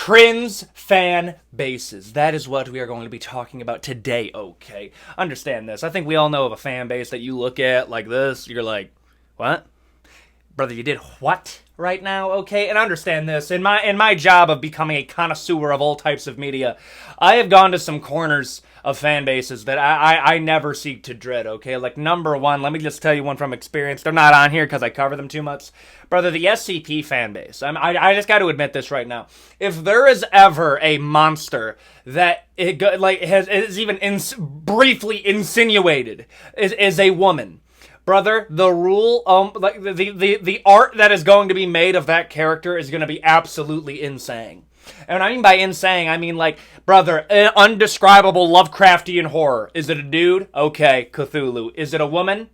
Cringe fan bases. That is what we are going to be talking about today, okay? Understand this. I think we all know of a fan base that you look at like this, you're like, what? Brother, you did what right now, okay? And understand this. In my job of becoming a connoisseur of all types of media, I have gone to some corners of fan bases that I never seek to dread, okay? Like, number one, let me just tell you one from experience. They're not on here because I cover them too much. Brother, the SCP fan base. I just got to admit this right now. If there is ever a monster that is even briefly insinuated is a woman, brother, the rule, the art that is going to be made of that character is going to be absolutely insane. And what I mean by insane, I mean like, brother, undescribable Lovecraftian horror. Is it a dude? Okay, Cthulhu. Is it a woman?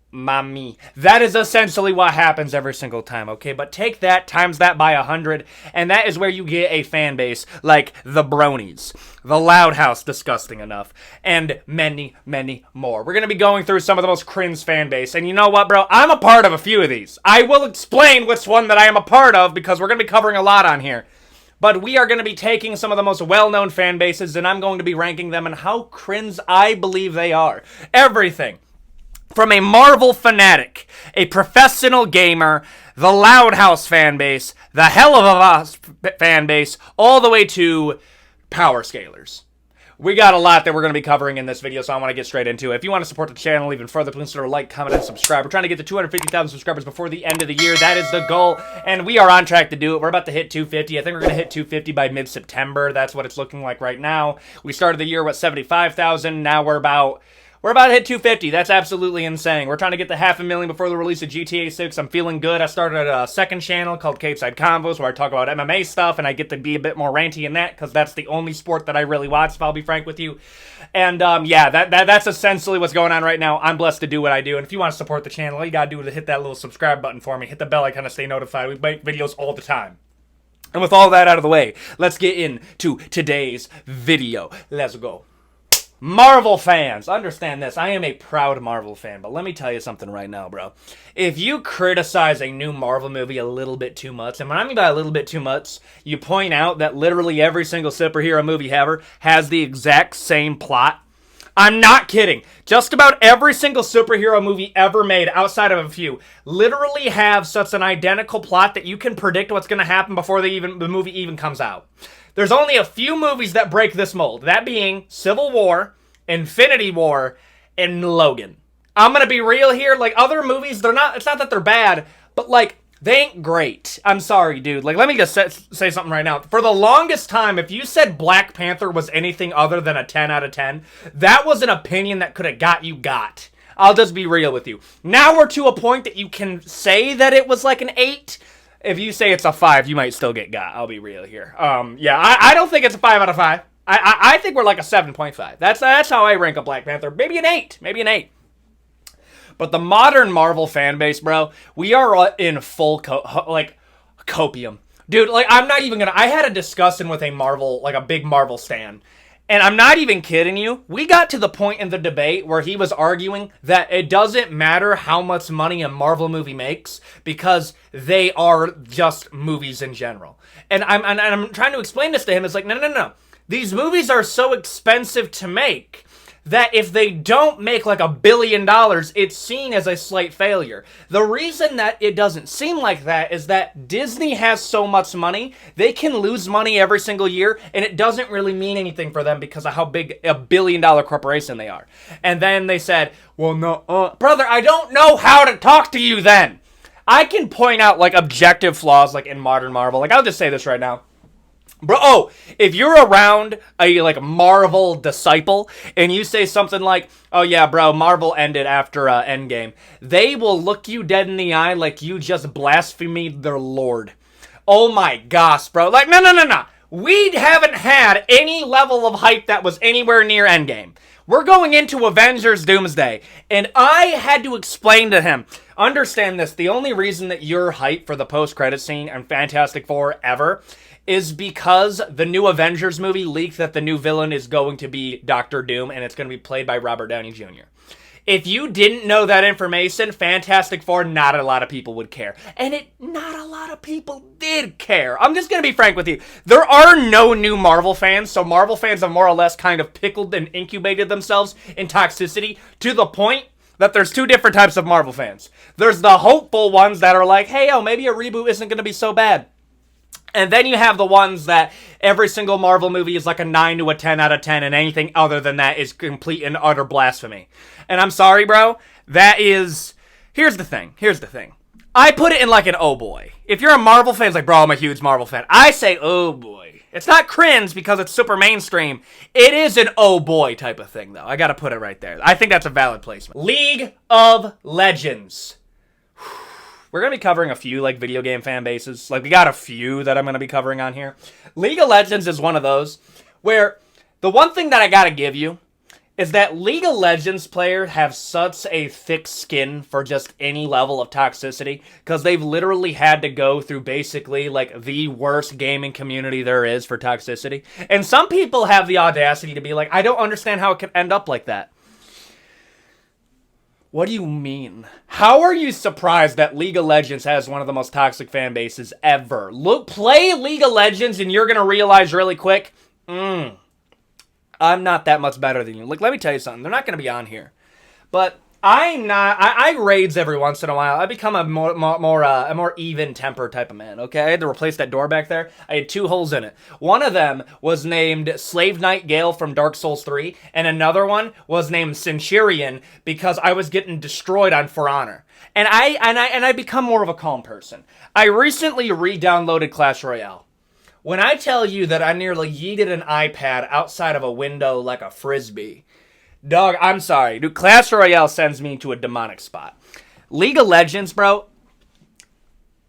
Mommy. That is essentially what happens every single time, okay? But take that, times that by 100, and that is where you get a fan base like the Bronies, the Loud House, disgusting enough, and many, many more. We're going to be going through some of the most cringe fan base, and you know what, bro? I'm a part of a few of these. I will explain which one that I am a part of, because we're going to be covering a lot on here. But we are going to be taking some of the most well-known fan bases, and I'm going to be ranking them and how cringe I believe they are. Everything from a Marvel fanatic, a professional gamer, the Loud House fan base, the Helluva fan base, all the way to Powerscalers. We got a lot that we're going to be covering in this video, so I want to get straight into it. If you want to support the channel even further, please consider like, comment, and subscribe. We're trying to get to 250,000 subscribers before the end of the year. That is the goal, and we are on track to do it. We're about to hit 250. I think we're going to hit 250 by mid-September. That's what it's looking like right now. We started the year with 75,000. Now we're about to hit 250. That's absolutely insane. We're trying to get to 500,000 before the release of GTA 6. I'm feeling good. I started a second channel called Capeside Convos where I talk about MMA stuff, and I get to be a bit more ranty in that because that's the only sport that I really watch, if I'll be frank with you. And yeah, that's essentially what's going on right now. I'm blessed to do what I do, and if you want to support the channel, all you gotta do is hit that little subscribe button for me. Hit the bell icon to stay notified. We make videos all the time. And with all that out of the way, let's get into today's video. Let's go. Marvel fans, understand this. I am a proud Marvel fan, but let me tell you something right now, bro. If you criticize a new Marvel movie a little bit too much, and when I mean by a little bit too much, you point out that literally every single superhero movie ever has the exact same plot. I'm not kidding. Just about every single superhero movie ever made, outside of a few, literally have such an identical plot that you can predict what's going to happen before the movie even comes out. There's only a few movies that break this mold, that being Civil War, Infinity War, and Logan. I'm gonna be real here, like, other movies, it's not that they're bad, but, like, they ain't great. I'm sorry, dude. Like, let me just say something right now. For the longest time, if you said Black Panther was anything other than a 10 out of 10, that was an opinion that could have got you got. I'll just be real with you. Now we're to a point that you can say that it was like an 8. If you say it's a 5, you might still get got. I'll be real here. Yeah, I don't think it's a 5 out of 5. I think we're like a 7.5. That's how I rank a Black Panther. Maybe an 8. Maybe an 8. But the modern Marvel fan base, bro, we are in full copium. Dude, like, I'm not even gonna... I had a discussion with a big Marvel stan. And I'm not even kidding you. We got to the point in the debate where he was arguing that it doesn't matter how much money a Marvel movie makes because they are just movies in general. And I'm trying to explain this to him. It's like, no. These movies are so expensive to make that if they don't make like $1 billion, it's seen as a slight failure. The reason that it doesn't seem like that is that Disney has so much money, they can lose money every single year, and it doesn't really mean anything for them because of how big a $1 billion corporation they are. And then they said, well, no, brother, I don't know how to talk to you then. I can point out like objective flaws like in modern Marvel. Like, I'll just say this right now. Bro, if you're around a, like, Marvel disciple, and you say something like, oh yeah, bro, Marvel ended after Endgame, they will look you dead in the eye like you just blasphemed their lord. Oh my gosh, bro. Like, no. We haven't had any level of hype that was anywhere near Endgame. We're going into Avengers Doomsday, and I had to explain to him, understand this, the only reason that you're hyped for the post-credit scene and Fantastic Four ever is because the new Avengers movie leaked that the new villain is going to be Doctor Doom, and it's going to be played by Robert Downey Jr. If you didn't know that information, Fantastic Four, not a lot of people would care. And not a lot of people did care. I'm just going to be frank with you. There are no new Marvel fans, so Marvel fans have more or less kind of pickled and incubated themselves in toxicity to the point that there's two different types of Marvel fans. There's the hopeful ones that are like, hey, maybe a reboot isn't going to be so bad. And then you have the ones that every single Marvel movie is like a 9 to a 10 out of 10, and anything other than that is complete and utter blasphemy. And I'm sorry, bro. Here's the thing. I put it in like an oh boy. If you're a Marvel fan, it's like, bro, I'm a huge Marvel fan. I say oh boy. It's not cringe because it's super mainstream. It is an oh boy type of thing, though. I gotta put it right there. I think that's a valid placement. League of Legends. We're going to be covering a few, like, video game fan bases. Like, we got a few that I'm going to be covering on here. League of Legends is one of those where the one thing that I got to give you is that League of Legends players have such a thick skin for just any level of toxicity because they've literally had to go through basically, like, the worst gaming community there is for toxicity. And some people have the audacity to be like, I don't understand how it could end up like that. What do you mean? How are you surprised that League of Legends has one of the most toxic fan bases ever? Play League of Legends and you're going to realize really quick, I'm not that much better than you. Like, let me tell you something. They're not going to be on here. But I'm not. I raids every once in a while. I become a more even temper type of man. Okay, I had to replace that door back there. I had 2 holes in it. One of them was named Slave Knight Gale from Dark Souls 3, and another one was named Centurion because I was getting destroyed on For Honor. And I become more of a calm person. I recently re-downloaded Clash Royale. When I tell you that I nearly yeeted an iPad outside of a window like a frisbee. Dog, I'm sorry. Dude, Clash Royale sends me to a demonic spot. League of Legends, bro,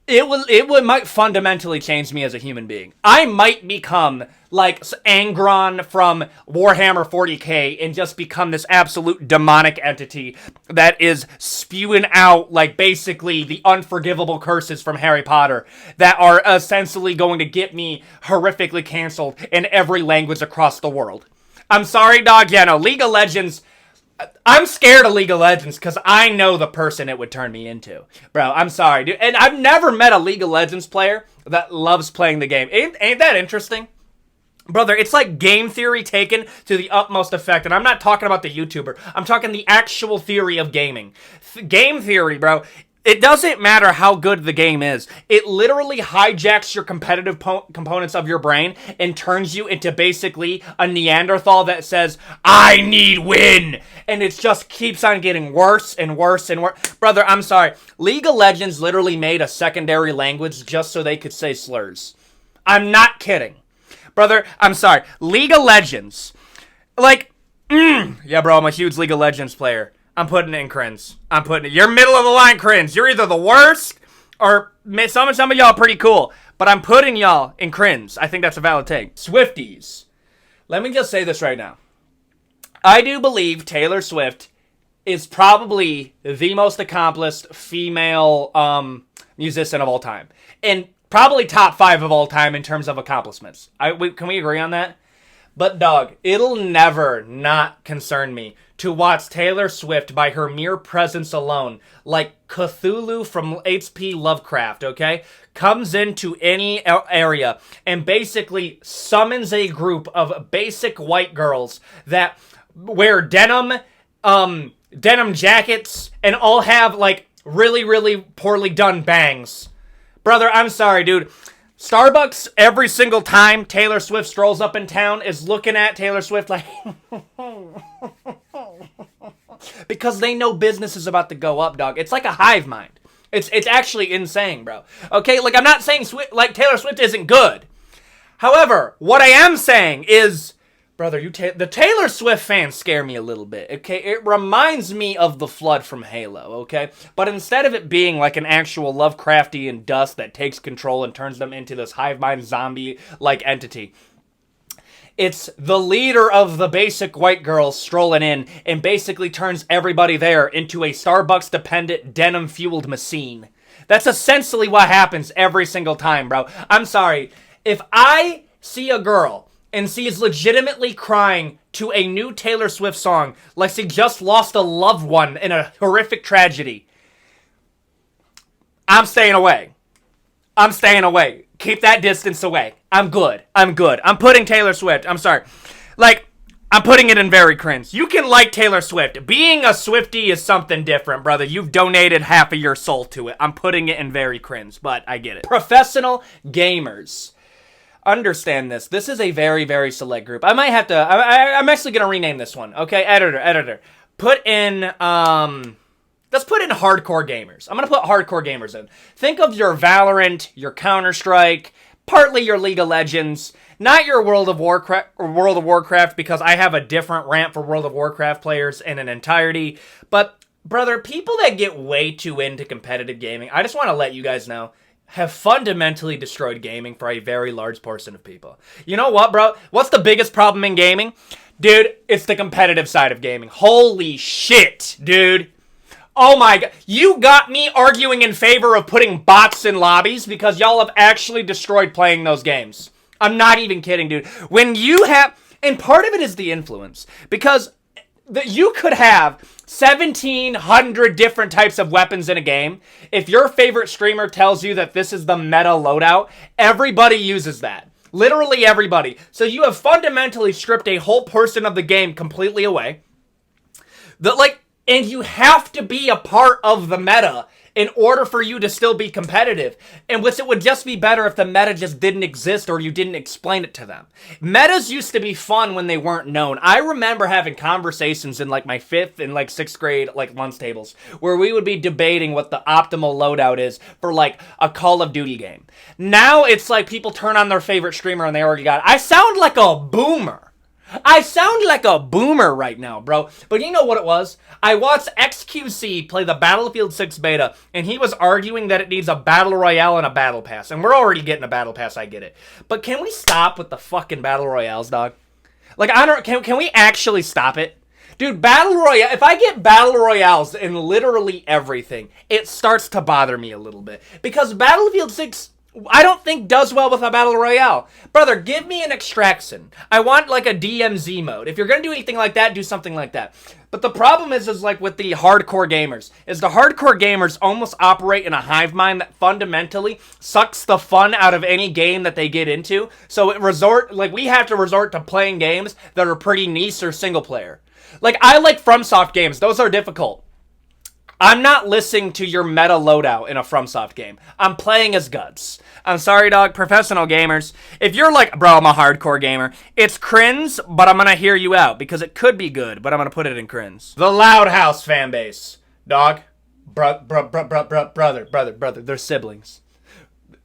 it might fundamentally change me as a human being. I might become like Angron from Warhammer 40k and just become this absolute demonic entity that is spewing out like basically the unforgivable curses from Harry Potter that are essentially going to get me horrifically canceled in every language across the world. I'm sorry, dog. Yeah, no, League of Legends. I'm scared of League of Legends because I know the person it would turn me into. Bro, I'm sorry, dude. And I've never met a League of Legends player that loves playing the game. Ain't that interesting? Brother, it's like game theory taken to the utmost effect. And I'm not talking about the YouTuber. I'm talking the actual theory of gaming. Game theory, bro. It doesn't matter how good the game is. It literally hijacks your competitive components of your brain and turns you into basically a Neanderthal that says, I need win. And it just keeps on getting worse and worse and worse. Brother, I'm sorry. League of Legends literally made a secondary language just so they could say slurs. I'm not kidding. Brother, I'm sorry. League of Legends. Like, yeah, bro, I'm a huge League of Legends player. I'm putting it in cringe. You're middle of the line cringe. You're either the worst or some of y'all are pretty cool. But I'm putting y'all in cringe. I think that's a valid take. Swifties. Let me just say this right now. I do believe Taylor Swift is probably the most accomplished female musician of all time. And probably top 5 of all time in terms of accomplishments. Can we agree on that? But dog, it'll never not concern me to watch Taylor Swift by her mere presence alone, like Cthulhu from H.P. Lovecraft, okay? Comes into any area and basically summons a group of basic white girls that wear denim jackets and all have like really, really poorly done bangs. Brother, I'm sorry, dude. Starbucks, every single time Taylor Swift strolls up in town, is looking at Taylor Swift like... because they know business is about to go up, dog. It's like a hive mind. It's actually insane, bro. Okay, like, I'm not saying Taylor Swift isn't good. However, what I am saying is... Brother, the Taylor Swift fans scare me a little bit, okay? It reminds me of the Flood from Halo, okay? But instead of it being like an actual Lovecraftian dust that takes control and turns them into this hive mind zombie-like entity, it's the leader of the basic white girls strolling in and basically turns everybody there into a Starbucks-dependent, denim-fueled machine. That's essentially what happens every single time, bro. I'm sorry. If I see a girl and she's legitimately crying to a new Taylor Swift song like she just lost a loved one in a horrific tragedy, I'm staying away. I'm staying away. Keep that distance away. I'm good. I'm putting Taylor Swift. I'm sorry. Like, I'm putting it in very cringe. You can like Taylor Swift. Being a Swiftie is something different, brother. You've donated half of your soul to it. I'm putting it in very cringe, but I get it. Professional gamers. Understand this. This is a very, very select group. I might have to... I'm actually going to rename this one. Okay, editor. Put in... Let's put in hardcore gamers. I'm going to put hardcore gamers in. Think of your Valorant, your Counter-Strike, partly your League of Legends, not your World of Warcraft, because I have a different rant for World of Warcraft players in an entirety. But, brother, people that get way too into competitive gaming, I just want to let you guys know, have fundamentally destroyed gaming for a very large portion of people. You know what, bro? What's the biggest problem in gaming? Dude, it's the competitive side of gaming. Holy shit, dude. Oh my god. You got me arguing in favor of putting bots in lobbies because y'all have actually destroyed playing those games. I'm not even kidding, dude. When you have... And part of it is the influence. Because you could have 1,700 different types of weapons in a game. If your favorite streamer tells you that this is the meta loadout, everybody uses that. Literally everybody. So you have fundamentally stripped a whole portion of the game completely away. And you have to be a part of the meta in order for you to still be competitive. And which it would just be better if the meta just didn't exist or you didn't explain it to them. Metas used to be fun when they weren't known. I remember having conversations in like my 5th and like 6th grade like lunch tables where we would be debating what the optimal loadout is for like a Call of Duty game. Now it's like people turn on their favorite streamer and they already got it. I sound like a boomer. I sound like a boomer right now, bro. But you know what it was? I watched XQC play the Battlefield 6 beta, and he was arguing that it needs a Battle Royale and a Battle Pass. And we're already getting a Battle Pass, I get it. But can we stop with the fucking Battle Royales, dog? Like, can we actually stop it? Dude, Battle Royale, if I get Battle Royales in literally everything, it starts to bother me a little bit. Because Battlefield 6... I don't think does well with a Battle Royale. Brother, give me an extraction. I want like a DMZ mode. If you're going to do anything like that, do something like that. But the problem is like with the hardcore gamers, is the hardcore gamers almost operate in a hive mind that fundamentally sucks the fun out of any game that they get into. So we have to resort to playing games that are pretty niche or single player. Like, I like FromSoft games. Those are difficult. I'm not listening to your meta loadout in a FromSoft game. I'm playing as Guts. I'm sorry, dog. Professional gamers. If you're like, bro, I'm a hardcore gamer, it's cringe, but I'm going to hear you out because it could be good, but I'm going to put it in cringe. The Loud House fan base. Dog. Brother. They're siblings.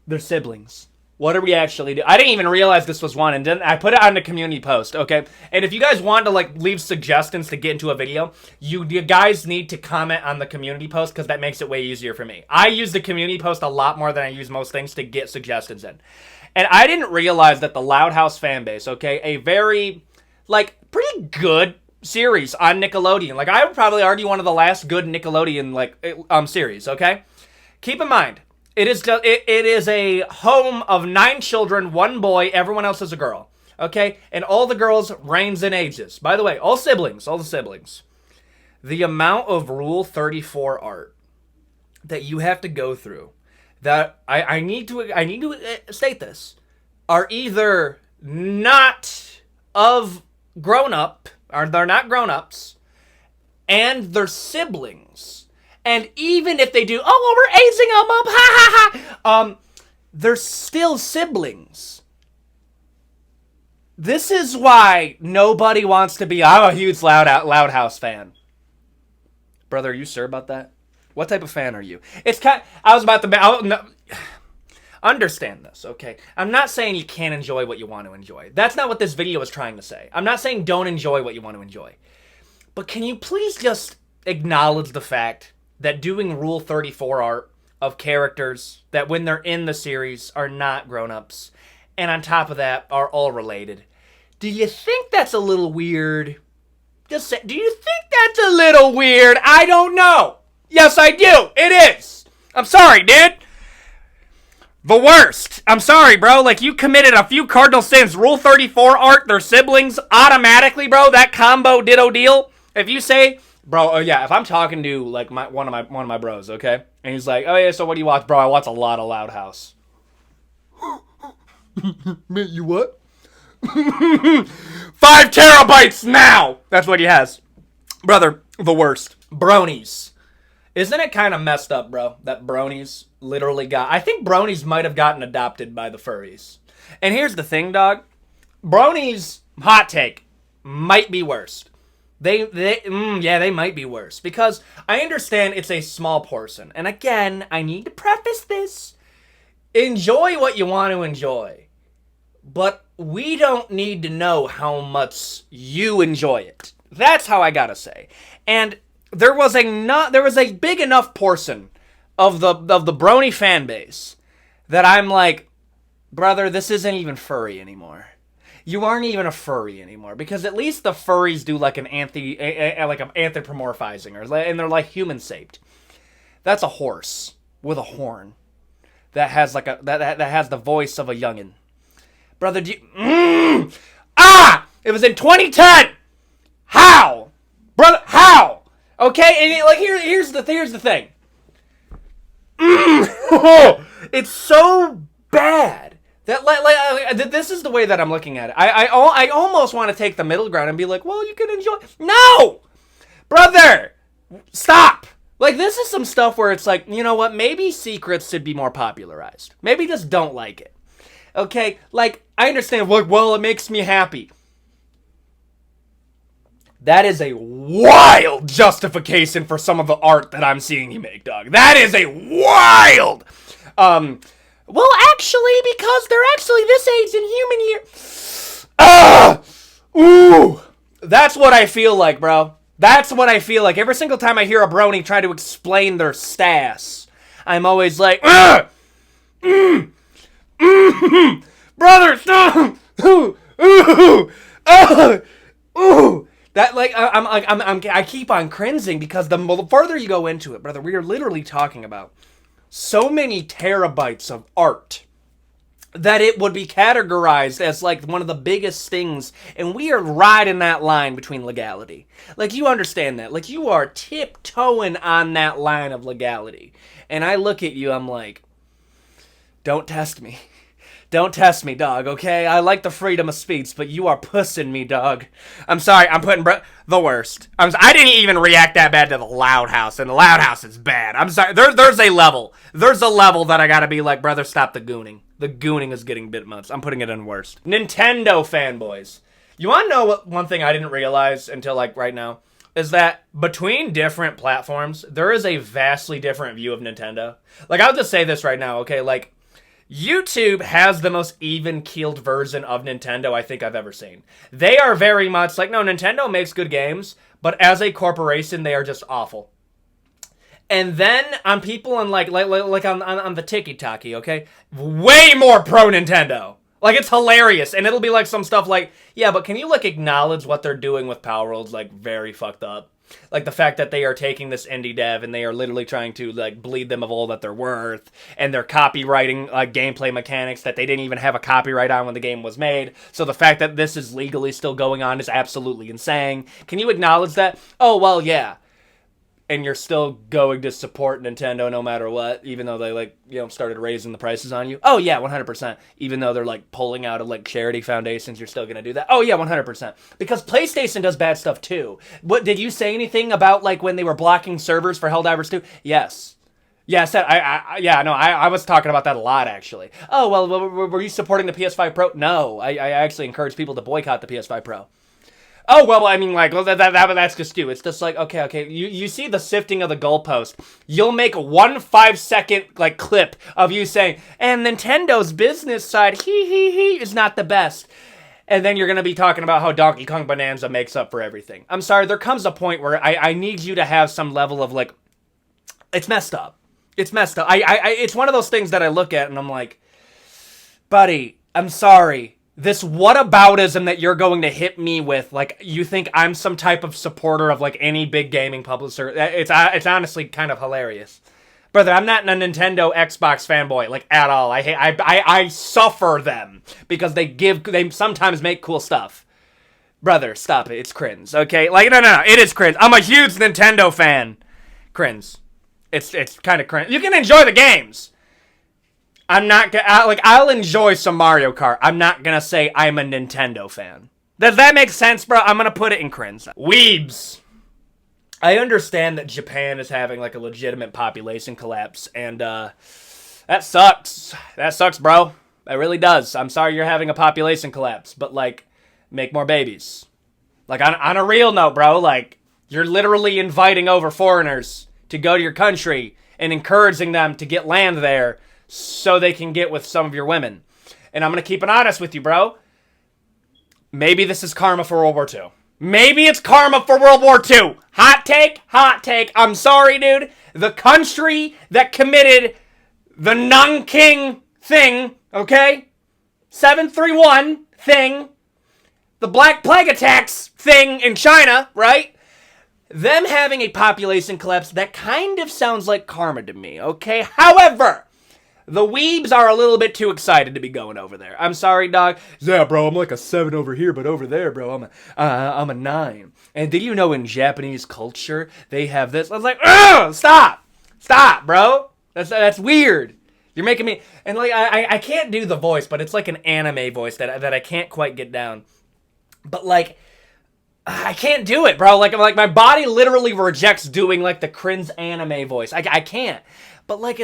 They're siblings. What are we actually doing? I didn't even realize this was one, and then I put it on the community post, okay? And if you guys want to, like, leave suggestions to get into a video, you guys need to comment on the community post, because that makes it way easier for me. I use the community post a lot more than I use most things to get suggestions in. And I didn't realize that the Loud House fanbase, okay, a very, like, pretty good series on Nickelodeon. Like, I would probably argue one of the last good Nickelodeon, like, series, okay? Keep in mind, it is a home of 9 children, 1 boy, everyone else is a girl. Okay? And all the girls range in ages. By the way, all the siblings. The amount of Rule 34 art that you have to go through, that I need to state this, are either not of grown up, or they're not grown ups, and they're siblings. And even if they do, oh, well, we're aging them up, ha ha ha, they're still siblings. This is why nobody wants to be, I'm a huge Loud House fan. Brother, are you sure about that? What type of fan are you? It's understand this, okay? I'm not saying you can't enjoy what you want to enjoy. That's not what this video is trying to say. I'm not saying don't enjoy what you want to enjoy. But can you please just acknowledge the fact that doing Rule 34 art of characters that when they're in the series are not grown-ups, and on top of that are all related. Do you think that's a little weird? Just say, do you think that's a little weird? I don't know. Yes, I do. It is. I'm sorry, dude. The worst. I'm sorry, bro. Like, you committed a few cardinal sins. Rule 34 art, their siblings, automatically, bro. That combo ditto deal. If you say, bro, yeah, if I'm talking to, like, one of my bros, okay? And he's like, oh, yeah, so what do you watch? Bro, I watch a lot of Loud House. Man, you what? 5 terabytes now! That's what he has. Brother, the worst. Bronies. Isn't it kind of messed up, bro, that Bronies literally I think Bronies might have gotten adopted by the Furries. And here's the thing, dog. Bronies, hot take, might be worse. They might be worse. Because I understand it's a small portion. And again, I need to preface this. Enjoy what you want to enjoy. But we don't need to know how much you enjoy it. That's how I gotta say. And there was a big enough portion of the Brony fan base that I'm like, brother, this isn't even furry anymore. You aren't even a furry anymore, because at least the furries do like an anthropomorphizing, and they're like human shaped. That's a horse with a horn that has like that has the voice of a youngin. Brother, do you, it was in 2010. How, brother? How? Okay, and like here's the thing. It's so bad that like this is the way that I'm looking at it. I almost want to take the middle ground and be like, well, you can enjoy. No, brother, stop. Like, this is some stuff where it's like, you know what? Maybe secrets should be more popularized. Maybe just don't like it. Okay, like I understand. Like, well, it makes me happy. That is a wild justification for some of the art that I'm seeing you make, dog. That is a wild. Well, actually, because they're actually this age in human year. Ooh. That's what I feel like, bro. That's what I feel like. Every single time I hear a brony try to explain their stass, I'm always like, brother, stop. That like I keep on cringing because the further you go into it, brother, we are literally talking about so many terabytes of art that it would be categorized as like one of the biggest things, and we are riding that line between legality. Like, you understand that? Like, you are tiptoeing on that line of legality, and I look at you, I'm like, don't test me. Don't test me, dog, okay? I like the freedom of speech, but you are pussing me, dog. I'm sorry, I'm putting the worst. I didn't even react that bad to the Loud House, and the Loud House is bad. I'm sorry. There's a level. There's a level that I gotta be like, brother, stop the gooning. The gooning is getting a bit much. I'm putting it in worst. Nintendo fanboys. You wanna know what one thing I didn't realize until like right now? Is that between different platforms, there is a vastly different view of Nintendo. Like, I'll just say this right now, okay? Like, YouTube has the most even-keeled version of Nintendo I think I've ever seen. They are very much like, no, Nintendo makes good games, but as a corporation, they are just awful. And then on people on like on the Tiki-Taki, okay? Way more pro-Nintendo. Like, it's hilarious. And it'll be like some stuff like, yeah, but can you like acknowledge what they're doing with Power World's like very fucked up? Like the fact that they are taking this indie dev and they are literally trying to like bleed them of all that they're worth, and they're copywriting gameplay mechanics that they didn't even have a copyright on when the game was made. So the fact that this is legally still going on is absolutely insane. Can you acknowledge that? Oh, well, yeah. And you're still going to support Nintendo no matter what, even though they like, you know, started raising the prices on you. Oh yeah, 100%. Even though they're like pulling out of like charity foundations, you're still gonna do that. Oh yeah, 100%. Because PlayStation does bad stuff too. What did you say anything about like when they were blocking servers for Helldivers 2? Yes. Yes, I was talking about that a lot, actually. Oh, well, were you supporting the PS5 Pro? No, I actually encourage people to boycott the PS5 Pro. Oh, well, I mean, like, well, that's just you. It's just like, okay, you see the sifting of the goalpost. You'll make 1 5-second, like, clip of you saying, and Nintendo's business side, is not the best. And then you're going to be talking about how Donkey Kong Bonanza makes up for everything. I'm sorry, there comes a point where I need you to have some level of, like, it's messed up. It's messed up. It's one of those things that I look at and I'm like, buddy, I'm sorry. This whataboutism that you're going to hit me with, like, you think I'm some type of supporter of, like, any big gaming publisher. It's honestly kind of hilarious. Brother, I'm not a Nintendo Xbox fanboy, like, at all. I suffer them because they sometimes make cool stuff. Brother, stop it. It's cringe, okay? Like, no. It is cringe. I'm a huge Nintendo fan. Cringe. It's kind of cringe. You can enjoy the games. I'll enjoy some Mario Kart. I'm not gonna say I'm a Nintendo fan. Does that make sense, bro? I'm gonna put it in cringe. Weebs. I understand that Japan is having, like, a legitimate population collapse, and, that sucks. That sucks, bro. It really does. I'm sorry you're having a population collapse, but, like, make more babies. Like, on a real note, bro, like, you're literally inviting over foreigners to go to your country and encouraging them to get land there so they can get with some of your women. And I'm gonna keep it honest with you, bro. Maybe this is karma for World War II. Maybe it's karma for World War II. Hot take, hot take. I'm sorry, dude. The country that committed the Nanking thing, okay? 731 thing. The Black Plague attacks thing in China, right? Them having a population collapse, that kind of sounds like karma to me, okay? However, the Weebs are a little bit too excited to be going over there. I'm sorry, dog. Yeah, bro, I'm like a 7 over here, but over there, bro, I'm a 9. And did you know in Japanese culture, they have this? I was like, ugh, stop, bro. That's weird. You're making me, and like, I can't do the voice, but it's like an anime voice that I can't quite get down. But like, I can't do it, bro. Like my body literally rejects doing like the cringe anime voice. I can't. But like,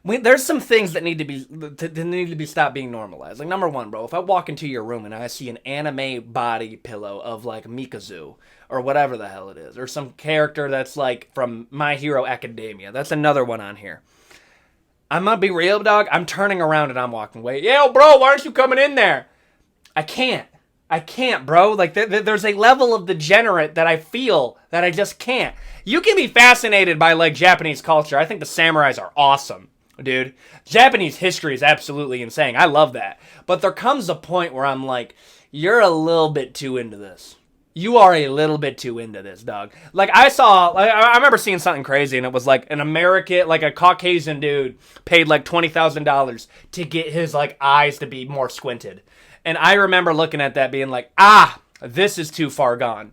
there's some things that need to be stopped being normalized. Like, number one, bro, if I walk into your room and I see an anime body pillow of like Mikazu or whatever the hell it is, or some character that's like from My Hero Academia, that's another one on here. I'm gonna be real, dog. I'm turning around and I'm walking away. Yo, bro, why aren't you coming in there? I can't, bro. Like, there's a level of degenerate that I feel that I just can't. You can be fascinated by like Japanese culture. I think the samurais are awesome. Dude, Japanese history is absolutely insane. I love that. But there comes a point where I'm like, you're a little bit too into this. You are a little bit too into this, dog. Like, I remember seeing something crazy, and it was like an American, like a Caucasian dude paid like $20,000 to get his like eyes to be more squinted. And I remember looking at that being like, this is too far gone.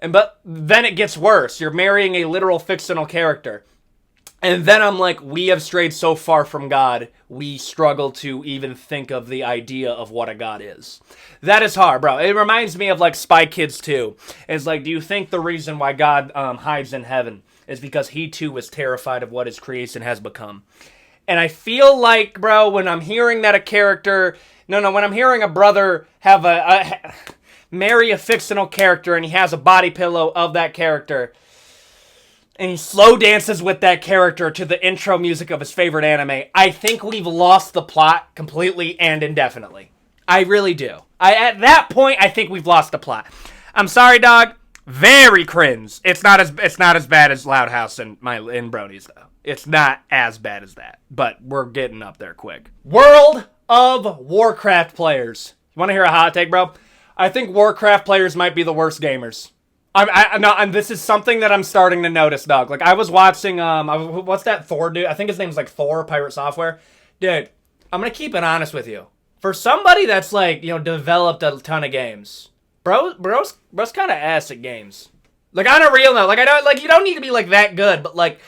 But then it gets worse. You're marrying a literal fictional character. And then I'm like, we have strayed so far from God, we struggle to even think of the idea of what a God is. That is hard, bro. It reminds me of like Spy Kids 2. It's like, do you think the reason why God hides in heaven is because he too was terrified of what his creation has become? And I feel like, bro, when I'm hearing that a character, when I'm hearing a brother have marry a fictional character and he has a body pillow of that character, and he slow dances with that character to the intro music of his favorite anime, I think we've lost the plot completely and indefinitely. I really do. At that point, I think we've lost the plot. I'm sorry, dog. Very cringe. It's not as bad as Loud House and Bronies, though. It's not as bad as that, but we're getting up there quick. World of Warcraft players. You want to hear a hot take, bro? I think Warcraft players might be the worst gamers. And this is something that I'm starting to notice, dog. Like, I was watching, what's that Thor dude? I think his name's like Thor, Pirate Software. Dude, I'm gonna keep it honest with you. For somebody that's like, developed a ton of games, bro's kind of ass at games. Like, on a real note, like, you don't need to be like that good, but like,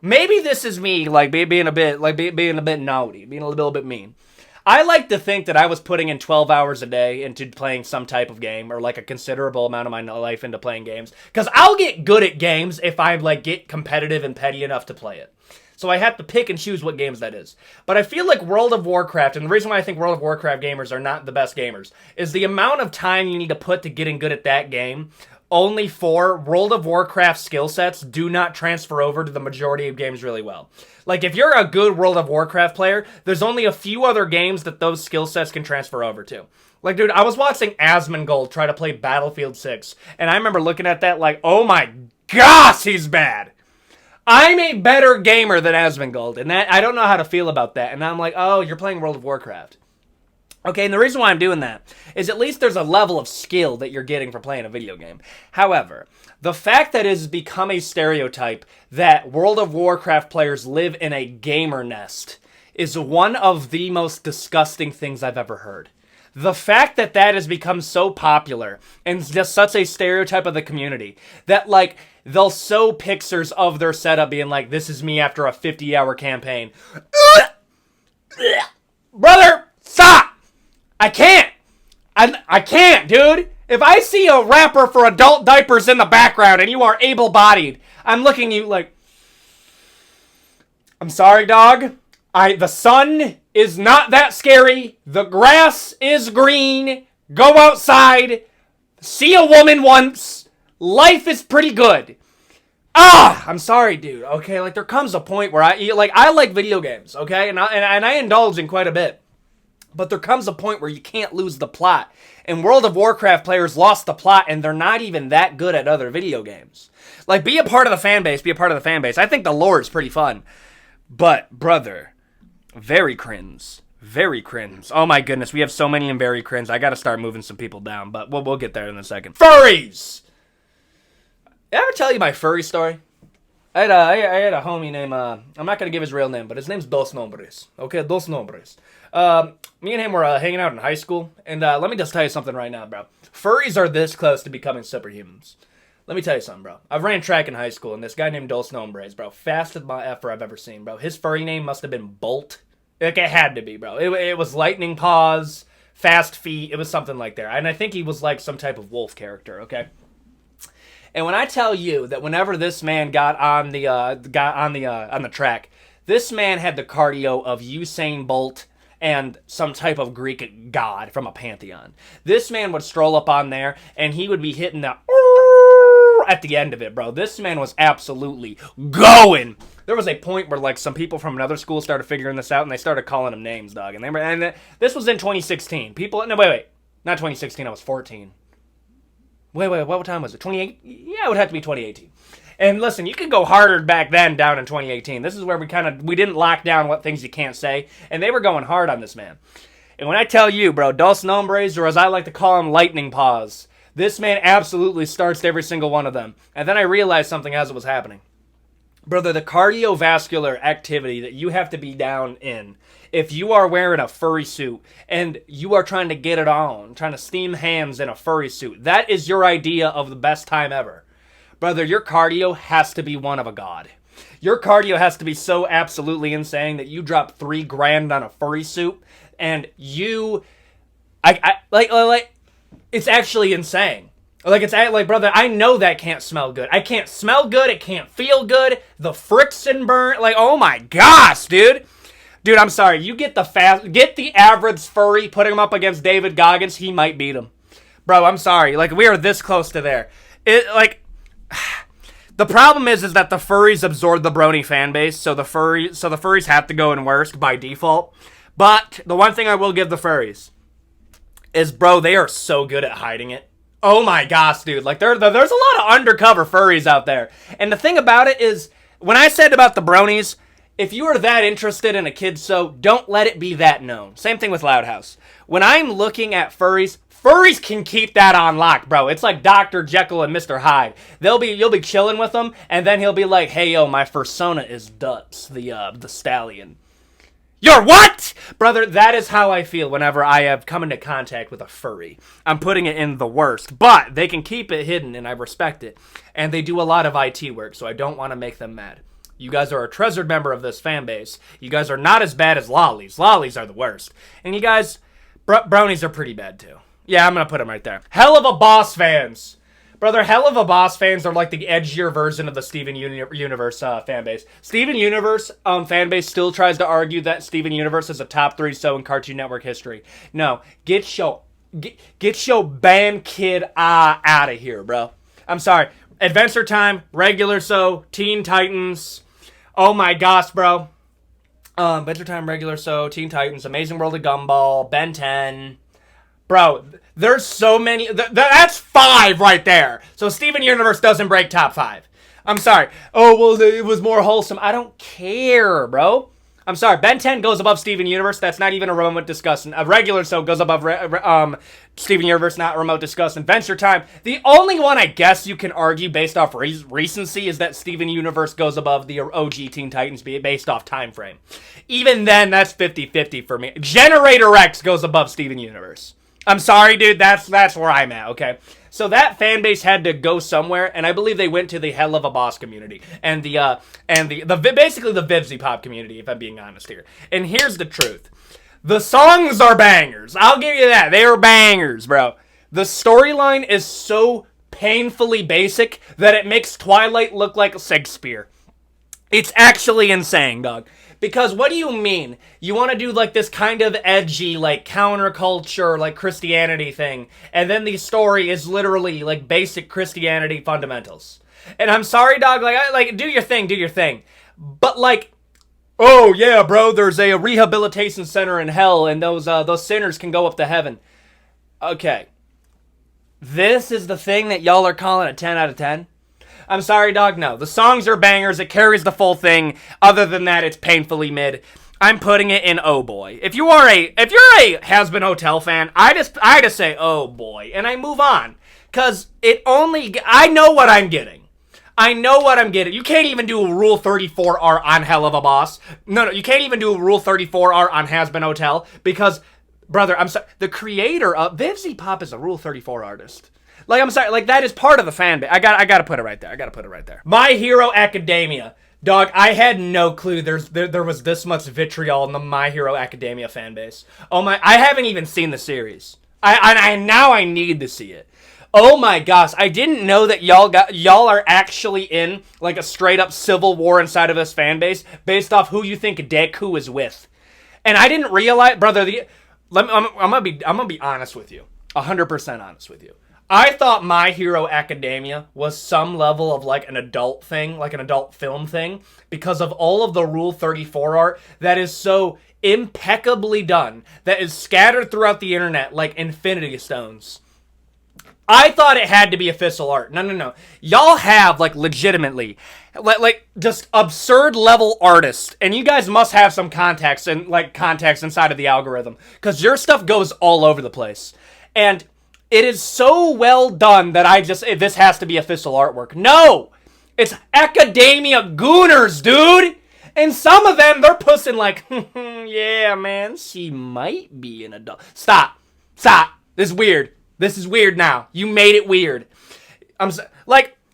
maybe this is me, like, being a bit naughty, being a little bit mean. I like to think that I was putting in 12 hours a day into playing some type of game, or like a considerable amount of my life into playing games. Because I'll get good at games if I like get competitive and petty enough to play it. So I have to pick and choose what games that is. But I feel like World of Warcraft, and the reason why I think World of Warcraft gamers are not the best gamers, is the amount of time you need to put to getting good at that game. Only for World of Warcraft skill sets do not transfer over to the majority of games really well. Like, if you're a good World of Warcraft player, there's only a few other games that those skill sets can transfer over to. Like, dude, I was watching Asmongold try to play Battlefield 6, and I remember looking at that like, oh my gosh, he's bad. I'm a better gamer than Asmongold, and that I don't know how to feel about that. And I'm like, oh, you're playing World of Warcraft. Okay, and the reason why I'm doing that is at least there's a level of skill that you're getting for playing a video game. However, the fact that it has become a stereotype that World of Warcraft players live in a gamer nest is one of the most disgusting things I've ever heard. The fact that that has become so popular and just such a stereotype of the community that, like, they'll show pictures of their setup being like, this is me after a 50-hour campaign. Brother, stop! I can't! I can't, dude! If I see a wrapper for adult diapers in the background and you are able-bodied, I'm looking at you like, I'm sorry, dog. The sun is not that scary. The grass is green. Go outside. See a woman once. Life is pretty good. I'm sorry, dude. Okay, like there comes a point where I like video games, okay, and I indulge in quite a bit. But there comes a point where you can't lose the plot. And World of Warcraft players lost the plot, and they're not even that good at other video games. Like, be a part of the fan base. Be a part of the fan base. I think the lore is pretty fun. But, brother, very cringe. Very cringe. Oh my goodness, we have so many in very cringe. I gotta start moving some people down, but we'll get there in a second. Furries! Did I ever tell you my furry story? I had a homie named, I'm not gonna give his real name, but his name's Dos Nombres. Okay, Dos Nombres. Me and him were hanging out in high school, and let me just tell you something right now, bro. Furries are this close to becoming superhumans. Let me tell you something, bro. I ran track in high school, and this guy named Dos Nombres, bro, fastest my effer I've ever seen, bro. His furry name must have been Bolt. Like, it had to be, bro. It was lightning paws, fast feet. It was something like that. And I think he was like some type of wolf character, okay? And when I tell you that whenever this man got on the track, this man had the cardio of Usain Bolt and some type of Greek god from a pantheon. This man would stroll up on there, and he would be hitting the at the end of it, bro. This man was absolutely going. There was a point where, like, some people from another school started figuring this out, and they started calling him names, dog. And this was in 2016. Wait. Not 2016, I was 14. Wait, what time was it? 28? Yeah, it would have to be 2018. And listen, you could go harder back then down in 2018. This is where we didn't lock down what things you can't say, and they were going hard on this man. And when I tell you, bro, Dos Nombres, or as I like to call him, Lightning Paws, this man absolutely starts every single one of them. And then I realized something as it was happening. Brother, the cardiovascular activity that you have to be down in if you are wearing a furry suit and you are trying to get it on, trying to steam hams in a furry suit, that is your idea of the best time ever. Brother, your cardio has to be one of a god. Your cardio has to be so absolutely insane that you drop $3,000 on a furry suit and it's actually insane. Like, brother, I know that can't smell good. I can't smell good. It can't feel good. The friction burn. Like, oh my gosh, dude. Dude, I'm sorry. You get the average furry, put him up against David Goggins, he might beat him. Bro, I'm sorry. Like, we are this close to there. The problem is that the furries absorb the brony fan base, so the furries have to go in worst by default. But the one thing I will give the furries is, bro, they are so good at hiding it. Oh my gosh, dude. Like, there's a lot of undercover furries out there. And the thing about it is, when I said about the bronies, if you are that interested in a kid show, don't let it be that known. Same thing with Loud House. When I'm looking at furries can keep that on lock, bro. It's like Dr. Jekyll and Mr. Hyde. You'll be chilling with them, and then he'll be like, hey, yo, my fursona is Duts, the stallion. You're what? Brother, that is how I feel whenever I have come into contact with a furry. I'm putting it in the worst, but they can keep it hidden, and I respect it. And they do a lot of IT work, so I don't want to make them mad. You guys are a treasured member of this fan base. You guys are not as bad as lollies. Lollies are the worst. And you guys, bronies are pretty bad, too. Yeah, I'm going to put them right there. Helluva Boss Fans. Brother, Helluva Boss Fans are like the edgier version of the Steven Universe fan base. Steven Universe fan base still tries to argue that Steven Universe is a top 3 show in Cartoon Network history. No, get your band kid out of here, bro. I'm sorry. Adventure Time, regular show, Teen Titans. Oh my gosh, bro. Adventure Time, regular show, Teen Titans, Amazing World of Gumball, Ben 10. Bro, there's so many. That's 5 right there. So Steven Universe doesn't break top 5. I'm sorry. Oh, well, it was more wholesome. I don't care, bro. I'm sorry, Ben 10 goes above Steven Universe. That's not even a remote discussion. A regular show goes above Steven Universe, not remote discussion. Venture Time. The only one I guess you can argue based off recency is that Steven Universe goes above the OG Teen Titans based off time frame. Even then, that's 50-50 for me. Generator X goes above Steven Universe. I'm sorry, dude. That's where I'm at, okay? So that fan base had to go somewhere, and I believe they went to the Helluva Boss community and the basically the Vivzy Pop community, if I'm being honest here. And here's the truth: the songs are bangers. I'll give you that. They are bangers, bro. The storyline is so painfully basic that it makes Twilight look like Shakespeare. It's actually insane, dog. Because what do you mean? You want to do like this kind of edgy, like counterculture, like Christianity thing, and then the story is literally like basic Christianity fundamentals. And I'm sorry, dog. Like do your thing. But like, oh yeah, bro, there's a rehabilitation center in hell, and those sinners can go up to heaven. Okay, this is the thing that y'all are calling a 10 out of 10. I'm sorry, dog, no. The songs are bangers. It carries the full thing. Other than that, it's painfully mid. I'm putting it in oh boy. If you're a Has-Been Hotel fan, I just say oh boy, and I move on. Cause I know what I'm getting. You can't even do a Rule 34R on Helluva Boss. No, you can't even do a Rule 34R on Has-Been Hotel because, brother, I'm sorry. The creator of Vivzy Pop is a Rule 34 artist. Like, I'm sorry, like, that is part of the fan base. I gotta put it right there. My Hero Academia. Dog, I had no clue there was this much vitriol in the My Hero Academia fan base. Oh my, I haven't even seen the series. Now I need to see it. Oh my gosh, I didn't know that y'all are actually in, like, a straight up civil war inside of this fan base based off who you think Deku is with. And I didn't realize, brother, I'm gonna be honest with you. 100% honest with you. I thought My Hero Academia was some level of like an adult thing, like an adult film thing, because of all of the Rule 34 art that is so impeccably done, that is scattered throughout the internet like infinity stones. I thought it had to be official art. No. Y'all have like legitimately, like just absurd level artists, and you guys must have some context inside of the algorithm, because your stuff goes all over the place. And it is so well done that this has to be official artwork. No! It's Academia Gooners, dude! And some of them, they're pussing like, yeah, man, she might be an adult. Stop. This is weird now. You made it weird.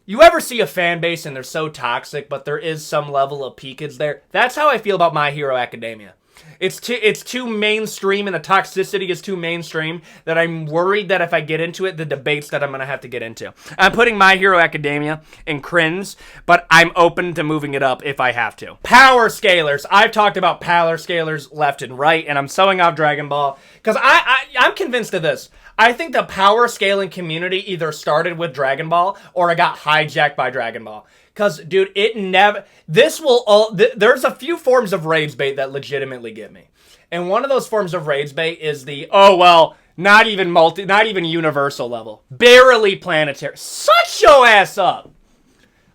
You ever see a fan base and they're so toxic, but there is some level of peakage there? That's how I feel about My Hero Academia. It's too mainstream, and the toxicity is too mainstream that I'm worried that if I get into it, the debates that I'm going to have to get into. I'm putting My Hero Academia in CRINGE, but I'm open to moving it up if I have to. Powerscalers. I've talked about Powerscalers left and right, and I'm sewing off Dragon Ball, because I'm convinced of this. I think the power scaling community either started with Dragon Ball or it got hijacked by Dragon Ball. Because, dude, there's a few forms of rage bait that legitimately get me. And one of those forms of rage bait is not even universal level. Barely planetary. Shut your ass up.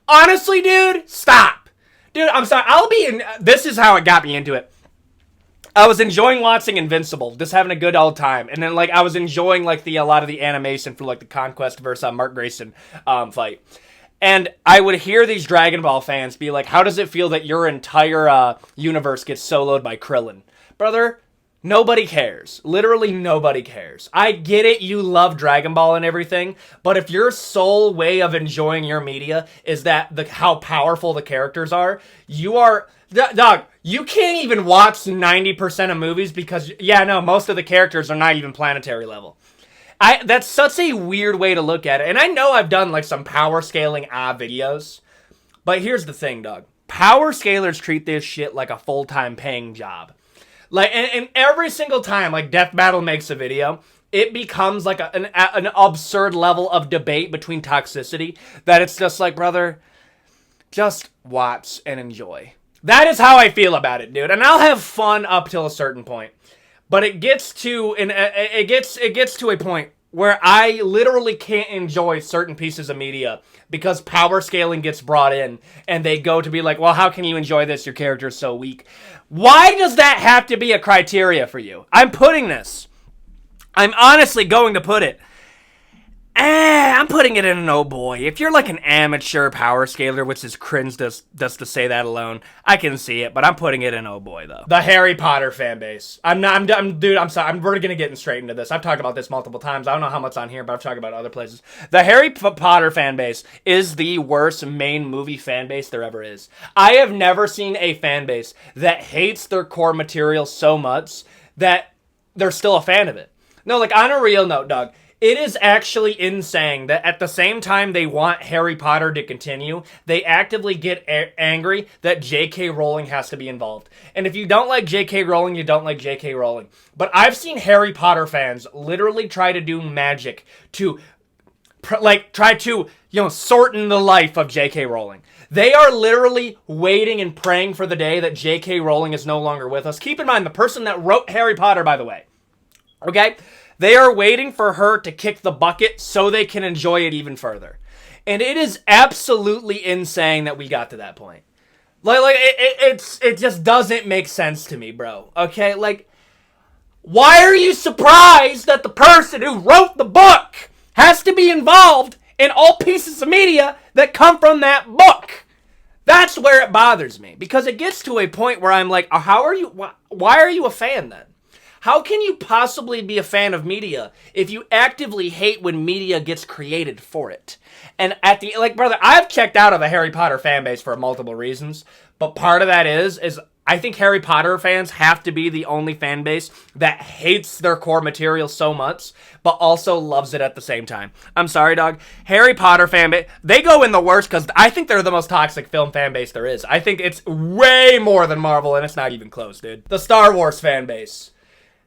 Honestly, dude, stop. Dude, I'm sorry. This is how it got me into it. I was enjoying watching Invincible, just having a good old time. And then, I was enjoying, a lot of the animation for, the Conquest versus Mark Grayson fight. And I would hear these Dragon Ball fans be like, how does it feel that your entire universe gets soloed by Krillin? Brother, nobody cares. Literally nobody cares. I get it, you love Dragon Ball and everything, but if your sole way of enjoying your media is that how powerful the characters are, dog, you can't even watch 90% of movies because, most of the characters are not even planetary level. That's such a weird way to look at it. And I know I've done, some power scaling videos. But here's the thing, dog. Power scalers treat this shit like a full-time paying job. And every single time, Death Battle makes a video, it becomes, an absurd level of debate between toxicity that it's just brother, just watch and enjoy. That is how I feel about it, dude. And I'll have fun up till a certain point. But it gets to a point where I literally can't enjoy certain pieces of media because power scaling gets brought in and they go to be like, well, how can you enjoy this? Your character is so weak. Why does that have to be a criteria for you? I'm honestly going to put it. I'm putting it in an oh boy. If you're like an amateur power scaler, which is cringe just to say that alone, I can see it, but I'm putting it in oh boy though. The Harry Potter fan base. Dude, I'm sorry. We're gonna get straight into this. I've talked about this multiple times. I don't know how much on here, but I've talked about other places. The Harry Potter fan base is the worst main movie fan base there ever is. I have never seen a fan base that hates their core material so much that they're still a fan of it. No, like on a real note, Doug. It is actually insane that at the same time they want Harry Potter to continue, they actively get angry that J.K. Rowling has to be involved. And if you don't like J.K. Rowling, you don't like J.K. Rowling. But I've seen Harry Potter fans literally try to do magic to, try to, shorten the life of J.K. Rowling. They are literally waiting and praying for the day that J.K. Rowling is no longer with us. Keep in mind, the person that wrote Harry Potter, by the way, okay? They are waiting for her to kick the bucket so they can enjoy it even further. And it is absolutely insane that we got to that point. It just doesn't make sense to me, bro. Okay? Why are you surprised that the person who wrote the book has to be involved in all pieces of media that come from that book? That's where it bothers me. Because it gets to a point where I'm like, why are you a fan then? How can you possibly be a fan of media if you actively hate when media gets created for it? And brother, I've checked out of the Harry Potter fan base for multiple reasons, but part of that is I think Harry Potter fans have to be the only fan base that hates their core material so much, but also loves it at the same time. I'm sorry, dog. Harry Potter fan base, they go in the worst because I think they're the most toxic film fan base there is. I think it's way more than Marvel, and it's not even close, dude. The Star Wars fan base.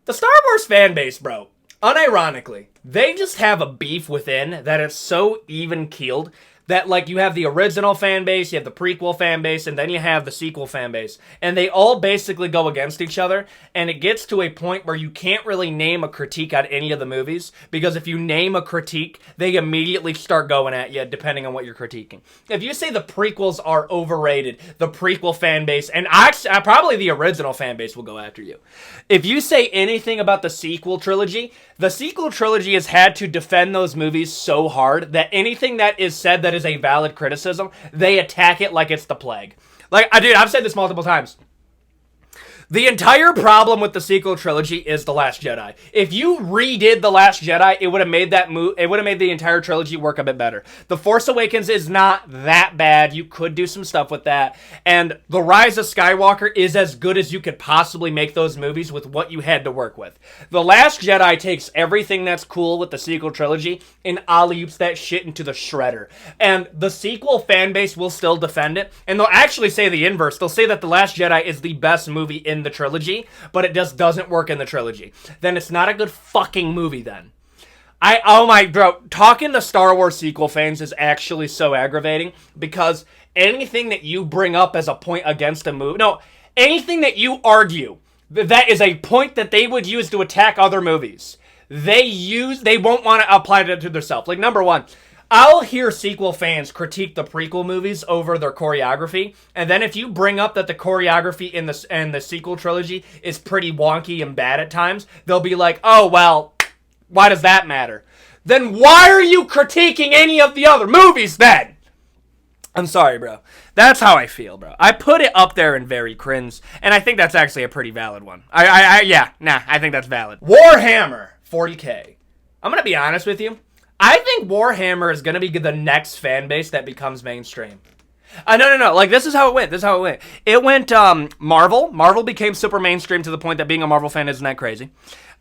The Star Wars fan base, bro, unironically, they just have a beef within that is so even-keeled that, you have the original fan base, you have the prequel fan base, and then you have the sequel fan base. And they all basically go against each other, and it gets to a point where you can't really name a critique on any of the movies, because if you name a critique, they immediately start going at you, depending on what you're critiquing. If you say the prequels are overrated, the prequel fan base, and actually, probably the original fan base will go after you. If you say anything about the sequel trilogy has had to defend those movies so hard that anything that is said that is a valid criticism, they attack it like it's the plague. Dude, I've said this multiple times. The entire problem with the sequel trilogy is The Last Jedi. If you redid The Last Jedi, it would have made the entire trilogy work a bit better. The Force Awakens is not that bad. You could do some stuff with that. And The Rise of Skywalker is as good as you could possibly make those movies with what you had to work with. The Last Jedi takes everything that's cool with the sequel trilogy and alley-oops that shit into the shredder. And the sequel fan base will still defend it. And they'll actually say the inverse. They'll say that The Last Jedi is the best movie in the trilogy, but it just doesn't work in the trilogy. Then it's not a good fucking movie then. Talking to Star Wars sequel fans is actually so aggravating because anything that you bring up as a point against a movie, anything that you argue that is a point that they would use to attack other movies, they won't want to apply it to themselves. Number one, I'll hear sequel fans critique the prequel movies over their choreography, and then if you bring up that the choreography in the sequel trilogy is pretty wonky and bad at times, they'll be like, oh, well, why does that matter? Then why are you critiquing any of the other movies then? I'm sorry, bro. That's how I feel, bro. I put it up there in very cringe, and I think that's actually a pretty valid one. I think that's valid. Warhammer 40K. I'm going to be honest with you. I think Warhammer is going to be the next fan base that becomes mainstream. No. This is how it went. It went, Marvel. Marvel became super mainstream to the point that being a Marvel fan isn't that crazy.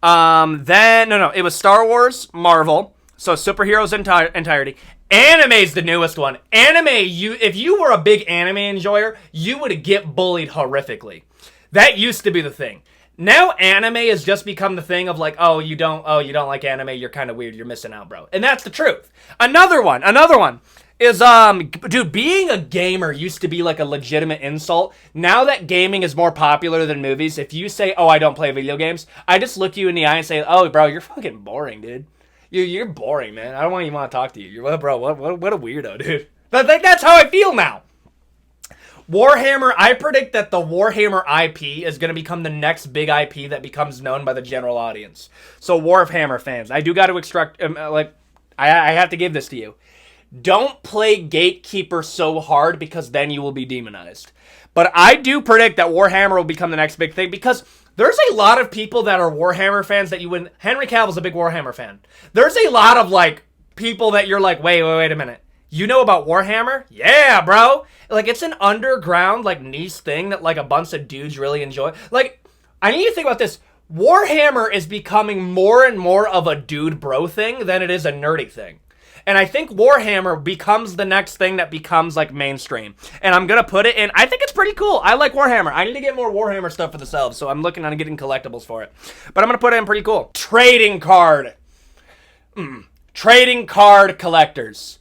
It was Star Wars, Marvel, so superheroes entirety. Anime's the newest one. Anime, if you were a big anime enjoyer, you would get bullied horrifically. That used to be the thing. Now anime has just become the thing of you don't like anime, you're kind of weird, you're missing out, bro. And that's the truth. Another one is, dude, being a gamer used to be a legitimate insult. Now that gaming is more popular than movies, if you say, oh, I don't play video games, I just look you in the eye and say, oh, bro, you're fucking boring, dude. You're boring, man. I don't even want to talk to you. You're, bro, what a weirdo, dude. That's how I feel now. Warhammer, I predict that the Warhammer IP is going to become the next big IP that becomes known by the general audience. So, Warhammer fans, I do got to extract, I have to give this to you. Don't play Gatekeeper so hard because then you will be demonized. But I do predict that Warhammer will become the next big thing because there's a lot of people that are Warhammer fans that you wouldn't... Henry Cavill's a big Warhammer fan. There's a lot of, like, people that you're like, wait a minute. You know about Warhammer? Yeah, bro. Like, it's an underground, like, niche thing that, like, a bunch of dudes really enjoy. Like, I need you to think about this. Warhammer is becoming more and more of a dude bro thing than it is a nerdy thing. And I think Warhammer becomes the next thing that becomes, like, mainstream. And I'm going to put it in... I think it's pretty cool. I like Warhammer. I need to get more Warhammer stuff for the selves, so I'm looking on getting collectibles for it. But I'm going to put it in pretty cool. Trading card. Trading card collectors.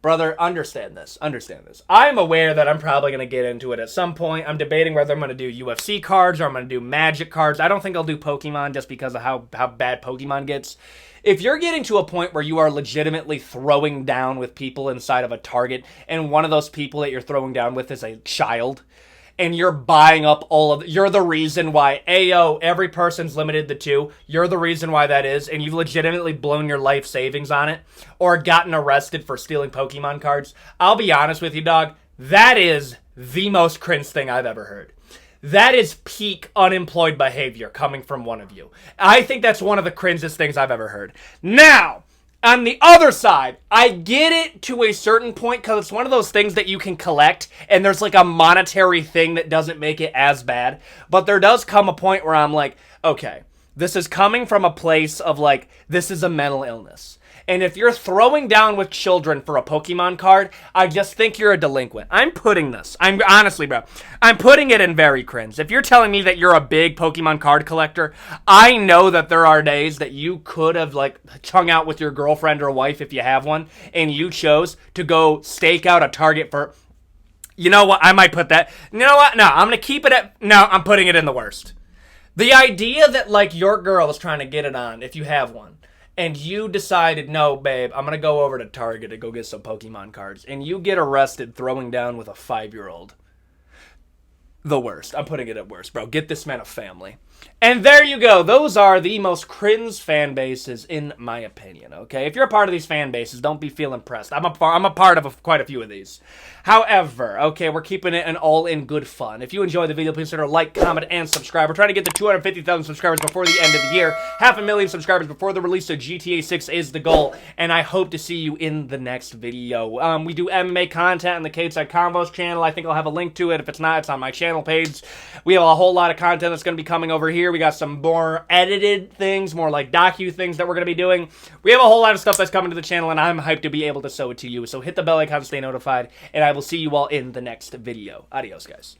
Brother, understand this. Understand this. I'm aware that I'm probably going to get into it at some point. I'm debating whether I'm going to do UFC cards or I'm going to do Magic cards. I don't think I'll do Pokemon just because of how bad Pokemon gets. If you're getting to a point where you are legitimately throwing down with people inside of a Target, and one of those people that you're throwing down with is a child, and you're buying up all of... You're the reason why, ayo, every person's limited to 2. You're the reason why that is, and you've legitimately blown your life savings on it, or gotten arrested for stealing Pokemon cards. I'll be honest with you, dog. That is the most cringe thing I've ever heard. That is peak unemployed behavior coming from one of you. I think that's one of the cringiest things I've ever heard. Now, on the other side, I get it to a certain point because it's one of those things that you can collect and there's like a monetary thing that doesn't make it as bad. But there does come a point where I'm like, okay, this is coming from a place of like, this is a mental illness. And if you're throwing down with children for a Pokemon card, I just think you're a delinquent. I'm putting this. Honestly, bro, I'm putting it in very cringe. If you're telling me that you're a big Pokemon card collector, I know that there are days that you could have, like, hung out with your girlfriend or wife if you have one, and you chose to go stake out a Target for... You know what? I might put that... You know what? No, I'm going to keep it at... No, I'm putting it in the worst. The idea that, like, your girl is trying to get it on, if you have one, and you decided, no, babe, I'm going to go over to Target to go get some Pokemon cards, and you get arrested throwing down with a 5-year-old. The worst. I'm putting it at worst, bro. Get this man a family. And there you go. Those are the most cringe fan bases, in my opinion, okay? If you're a part of these fan bases, don't be feeling pressed. I'm a part of quite a few of these. However, okay, we're keeping it an all-in good fun. If you enjoyed the video, please consider like, comment, and subscribe. We're trying to get to 250,000 subscribers before the end of the year. 500,000 subscribers before the release of GTA 6 is the goal, and I hope to see you in the next video. We do MMA content on the K-Side Convos channel. I think I'll have a link to it. If it's not, it's on my channel page. We have a whole lot of content that's going to be coming over here. We got some more edited things, more like docu things that we're going to be doing. We have a whole lot of stuff that's coming to the channel, and I'm hyped to be able to show it to you. So hit the bell icon to stay notified, and I will see you all in the next video. Adios, guys.